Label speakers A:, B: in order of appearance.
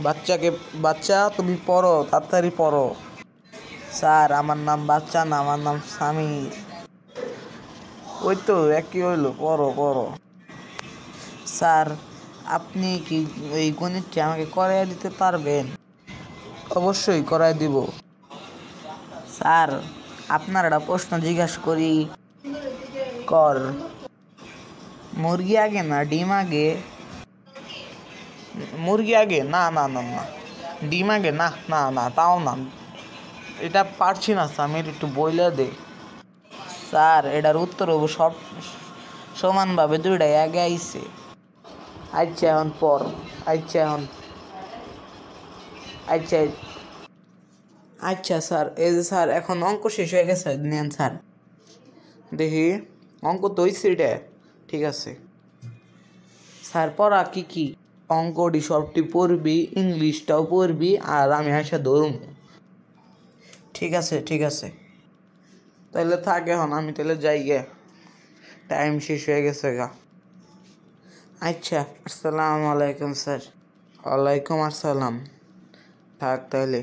A: বাচ্চাকে, বাচ্চা তুমি পড়ো, তাড়াতাড়ি পড়ো। স্যার আমার নাম বাচ্চা না, আমার নাম সামির। ওই তো একই হইলো, পড়ো পড়ো। স্যার আপনি কি এই গণিতটি আমাকে করাইয়া দিতে পারবেন? অবশ্যই করাই দিব। স্যার আপনার একটা প্রশ্ন জিজ্ঞাসা করি। কর। মুরগি আগে না ডিম আগে? মুরগি আগে? না না না না। ডিম আগে? না না না, তাও না, এটা পারছি না সামির, একটু বইলা দে। স্যার এটার উত্তর হবো সব সমানভাবে দুইটাই আগে আইছে। আচ্ছা এখন পড়। আচ্ছা এখন আচ্ছা আচ্ছা স্যার, এই যে স্যার এখন অঙ্ক শেষ হয়ে গেছে, নেন স্যার দেখি। অঙ্ক তো হইছে এটা, ঠিক আছে স্যার। পড়া কি কি? অঙ্কটি সবটি পড়বি, ইংলিশটাও পড়বি, আর আমি আসা ধরুম। ঠিক আছে ঠিক আছে, তাহলে থাক এখন, আমি তাহলে যাই গে, টাইম শেষ হয়ে গেছে গা। আচ্ছা, আসসালামু আলাইকুম স্যার। ওয়ালাইকুম আসসালাম। থাক তাহলে।